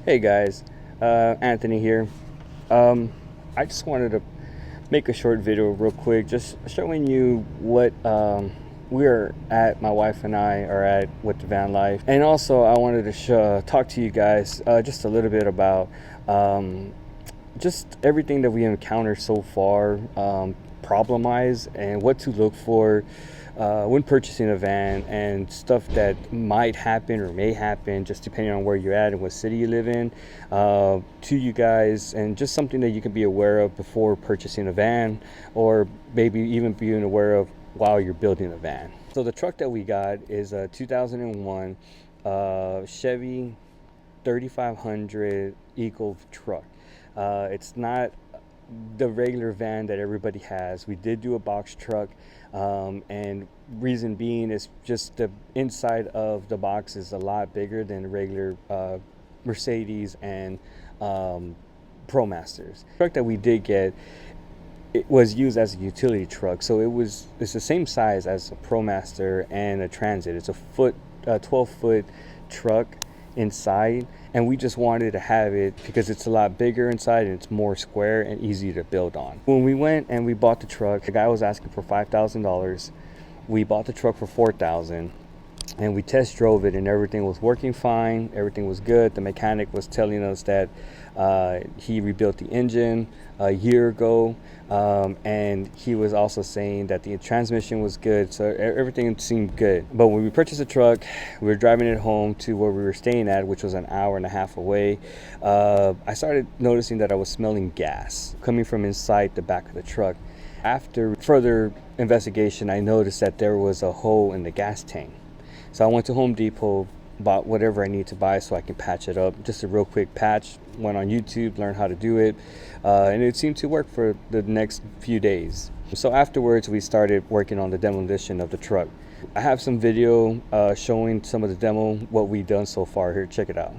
Hey guys, Anthony here. I just wanted to make a short video real quick, just showing you what we're at, my wife and I are at with the van life. And also I wanted to talk to you guys just a little bit about just everything that we encountered so far, problem-wise, and what to look for when purchasing a van, and stuff that might happen or may happen just depending on where you're at and what city you live in, to you guys, and just something that you can be aware of before purchasing a van, or maybe even being aware of while you're building a van. So the truck that we got is a 2001 Chevy 3500 Eco truck. It's not the regular van that everybody has. We did do a box truck, and reason being is just the inside of the box is a lot bigger than regular Mercedes and ProMasters. The truck that we did get, it was used as a utility truck, so it's the same size as a ProMaster and a Transit. It's a 12-foot truck inside, and we just wanted to have it because it's a lot bigger inside and it's more square and easy to build on. When we went and we bought the truck, the guy was asking for $5,000. We bought the truck for $4,000, and we test drove it, and everything was working fine. Everything was good. The mechanic was telling us that he rebuilt the engine a year ago, and he was also saying that the transmission was good, so everything seemed good. But when we purchased the truck, we were driving it home to where we were staying at, which was an hour and a half away. I started noticing that I was smelling gas coming from inside the back of the truck. After further investigation, I noticed that there was a hole in the gas tank. So I went to Home Depot, bought whatever I need to buy so I can patch it up. Just a real quick patch. Went on YouTube, learned how to do it, and it seemed to work for the next few days. So afterwards, we started working on the demolition of the truck. I have some video showing some of the demo, what we've done so far. Here, check it out.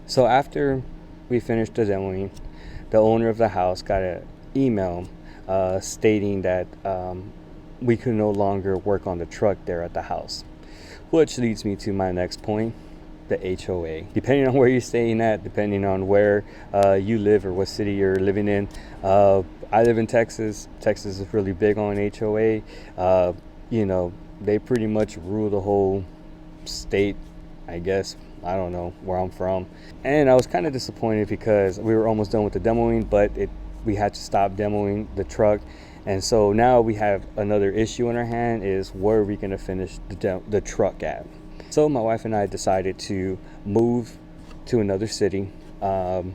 So after we finished the demoing, the owner of the house got an email stating that we could no longer work on the truck there at the house, which leads me to my next point, the HOA. Depending on where you're staying at, depending on where you live or what city you're living in. I live in Texas. Texas is really big on HOA. They pretty much rule the whole state, I guess. I don't know where I'm from. And I was kind of disappointed because we were almost done with the demoing, but we had to stop demoing the truck. And so now we have another issue in our hand, is where are we going to finish the truck at? So my wife and I decided to move to another city, and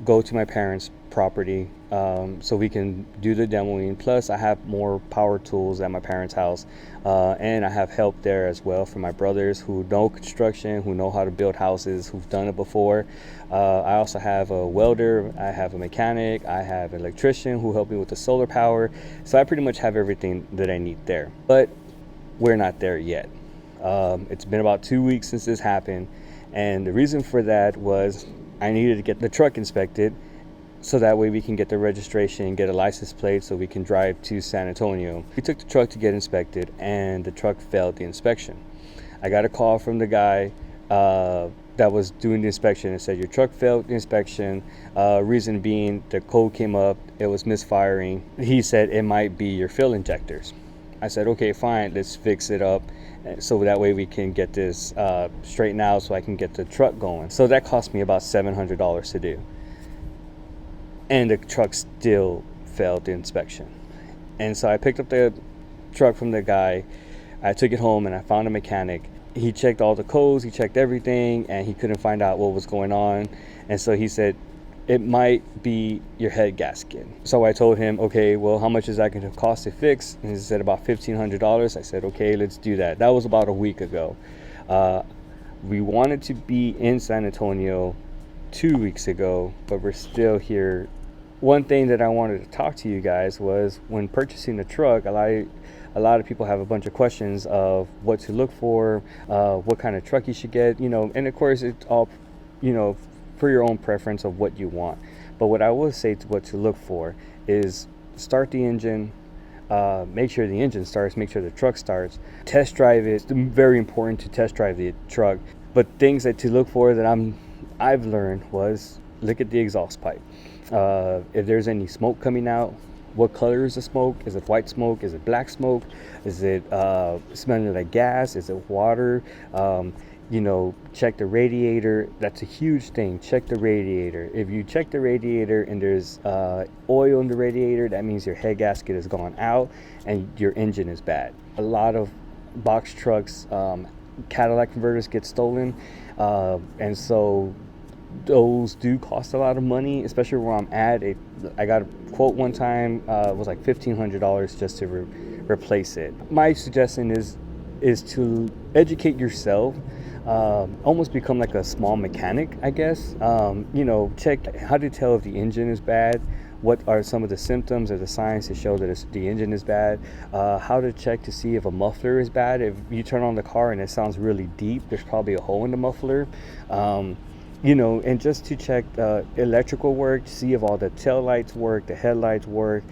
go to my parents' property, so we can do the demoing. Plus I have more power tools at my parents' house, and I have help there as well from my brothers who know construction, who know how to build houses, who've done it before. I also have a welder, I have a mechanic, I have an electrician who helped me with the solar power. So I pretty much have everything that I need there, but we're not there yet. It's been about 2 weeks since this happened, and the reason for that was I needed to get the truck inspected so that way we can get the registration and get a license plate so we can drive to San Antonio. We took the truck to get inspected, and the truck failed the inspection. I got a call from the guy that was doing the inspection and said, your truck failed the inspection. Reason being, the code came up, it was misfiring. He said it might be your fuel injectors. I said, okay, fine, let's fix it up so that way we can get this straightened out so I can get the truck going. So that cost me about $700 to do. And the truck still failed the inspection. And so I picked up the truck from the guy, I took it home, and I found a mechanic. He checked all the codes, he checked everything, and he couldn't find out what was going on. And so he said, it might be your head gasket. So I told him, okay, well, how much is that going to cost to fix? And he said about $1,500. I said, okay, let's do that. That was about a week ago. We wanted to be in San Antonio 2 weeks ago, but we're still here. One thing that I wanted to talk to you guys was, when purchasing a truck, a lot of people have a bunch of questions of what to look for, what kind of truck you should get, and of course it's all, for your own preference of what you want. But what I will say to what to look for is start the engine, make sure the engine starts, make sure the truck starts, test drive it. It's very important to test drive the truck. But things that to look for that I've learned was, look at the exhaust pipe. If there's any smoke coming out, what color is the smoke? Is it white smoke? Is it black smoke? Is it smelling like gas? Is it water? Check the radiator. That's a huge thing. Check the radiator. If you check the radiator and there's oil in the radiator, that means your head gasket has gone out and your engine is bad. A lot of box trucks, Cadillac converters get stolen, and so those do cost a lot of money, especially where I'm at. I got a quote one time, it was like $1,500 just to replace it. My suggestion is to educate yourself, almost become like a small mechanic, I guess. Check how to tell if the engine is bad, what are some of the symptoms or the signs to show that the engine is bad, how to check to see if a muffler is bad. If you turn on the car and it sounds really deep, there's probably a hole in the muffler. And just to check electrical work, see if all the tail lights work, the headlights work,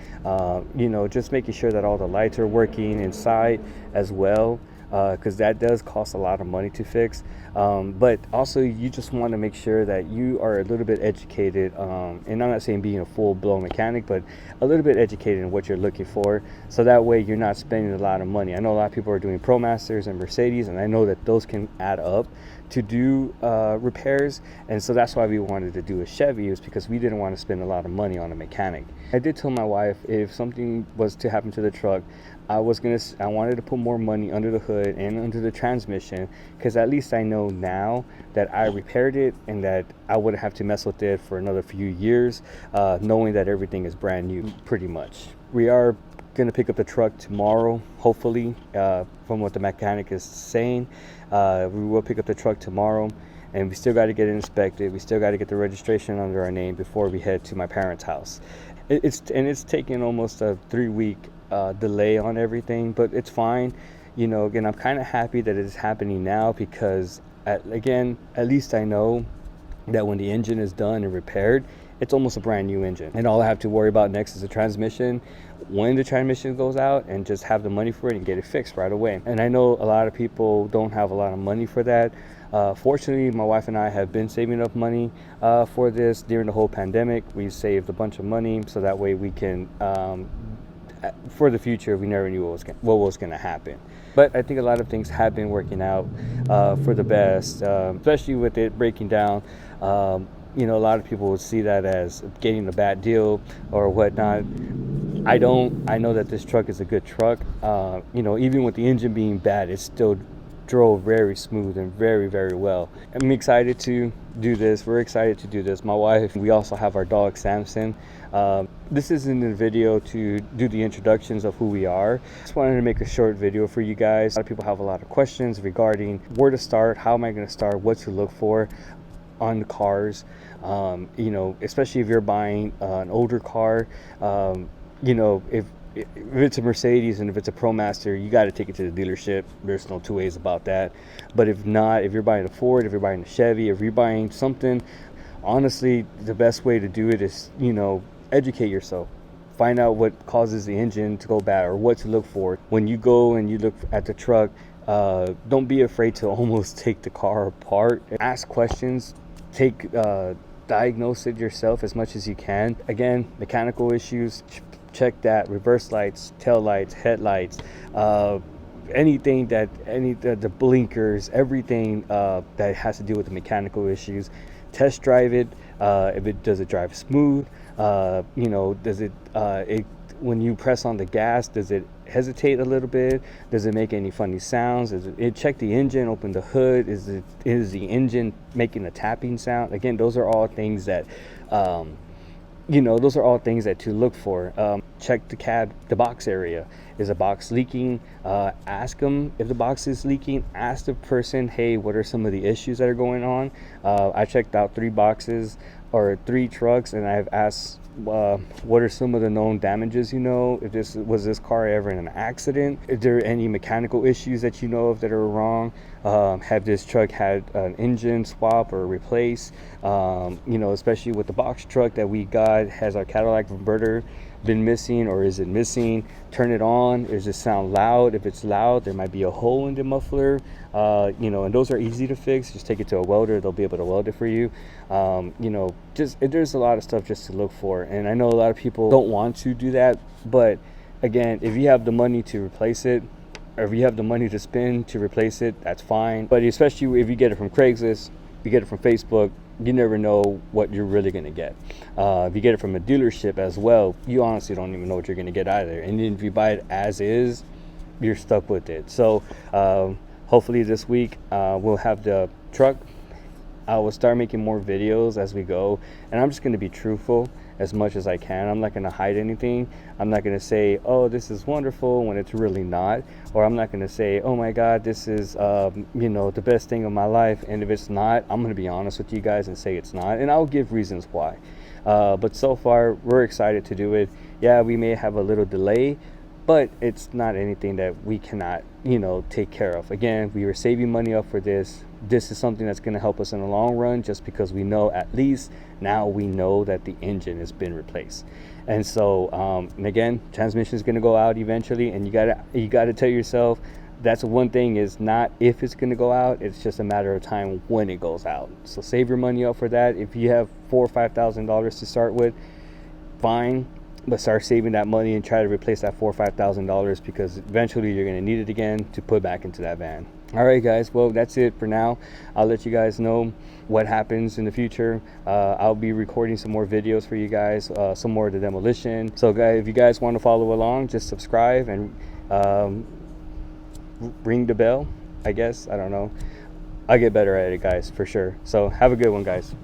just making sure that all the lights are working inside as well, because that does cost a lot of money to fix. But also, you just want to make sure that you are a little bit educated, and I'm not saying being a full-blown mechanic, but a little bit educated in what you're looking for, so that way you're not spending a lot of money. I know a lot of people are doing ProMasters and Mercedes, and I know that those can add up to do repairs, and so that's why we wanted to do a Chevy, is because we didn't want to spend a lot of money on a mechanic. I did tell my wife, if something was to happen to the truck, I wanted to put more money under the hood and under the transmission, because at least I know now that I repaired it and that I wouldn't have to mess with it for another few years, knowing that everything is brand new pretty much. We are going to pick up the truck tomorrow, hopefully, from what the mechanic is saying. We will pick up the truck tomorrow, and we still got to get it inspected. We still got to get the registration under our name before we head to my parents' house. It's taken almost a 3-week delay on everything, but it's fine. Again, I'm kind of happy that it is happening now, because at least I know that when the engine is done and repaired, it's almost a brand new engine, and all I have to worry about next is the transmission. When the transmission goes out, and just have the money for it and get it fixed right away. And I know a lot of people don't have a lot of money for that. Fortunately, my wife and I have been saving up money for this during the whole pandemic. We saved a bunch of money, so that way we can, for the future, we never knew what was going to happen. But I think a lot of things have been working out for the best, especially with it breaking down. A lot of people would see that as getting a bad deal or whatnot. I don't. I know that this truck is a good truck. Even with the engine being bad, it still drove very smooth and very, very well. I'm excited to do this. We're excited to do this. My wife, we also have our dog Samson. This isn't a video to do the introductions of who we are. Just wanted to make a short video for you guys. A lot of people have a lot of questions regarding where to start, how am I going to start, what to look for on the cars, especially if you're buying an older car. If if it's a Mercedes and if it's a ProMaster, you got to take it to the dealership. There's no two ways about that. But if not, if you're buying a Ford, if you're buying a Chevy, if you're buying something, honestly, the best way to do it is, educate yourself. Find out what causes the engine to go bad or what to look for. When you go and you look at the truck, don't be afraid to almost take the car apart. Ask questions. Diagnose it yourself as much as you can. Again, mechanical issues, check that. Reverse lights, tail lights, headlights, anything the blinkers, everything that has to do with the mechanical issues. Test drive it. Does it drive smooth? Does it when you press on the gas, does it hesitate a little bit? Does it make any funny sounds? Check the engine, open the hood. Is the engine making a tapping sound? Again, those are all things that to look for. Check the cab, the box area. Is a box leaking? Ask them if the box is leaking. Ask the person, hey, what are some of the issues that are going on? I checked out 3 boxes or 3 trucks, and I've asked what are some of the known damages. If this car ever in an accident? Is there any mechanical issues that you know of that are wrong? Have this truck had an engine swap or replace? Especially with the box truck that we got, has our Cadillac converter been missing, or is it missing? Turn it on. Does it sound loud? If it's loud, there might be a hole in the muffler. And those are easy to fix. Just take it to a welder. They'll be able to weld it for you. There's a lot of stuff just to look for. And I know a lot of people don't want to do that, but again, if you have the money to replace it, or if you have the money to spend to replace it, that's fine. But especially if you get it from Craigslist, you get it from Facebook, you never know what you're really going to get. If you get it from a dealership as well, you honestly don't even know what you're going to get either. And then if you buy it as is, you're stuck with it. So hopefully this week we'll have the truck. I will start making more videos as we go, and I'm just going to be truthful as much as I can. I'm not going to hide anything. I'm not going to say, oh, this is wonderful, when it's really not. Or I'm not going to say, oh my God, this is the best thing of my life, and if it's not, I'm going to be honest with you guys and say it's not, and I'll give reasons why. But so far, we're excited to do it. Yeah, we may have a little delay, but it's not anything that we cannot take care of. Again, we were saving money up for this. This is something that's going to help us in the long run, just because we know, at least now we know that the engine has been replaced. And so and again, transmission is going to go out eventually, and you gotta tell yourself, that's one thing, is not if it's going to go out, it's just a matter of time when it goes out. So save your money up for that. If you have $4,000 or $5,000 to start with, fine, but start saving that money and try to replace that $4,000 or $5,000, because eventually you're going to need it again to put back into that van. All right, guys, well, that's it for now. I'll let you guys know what happens in the future. I'll be recording some more videos for you guys, some more of the demolition. So guys, if you guys want to follow along, just subscribe and ring the bell, I guess. I don't know. I'll get better at it, guys, for sure. So have a good one, guys.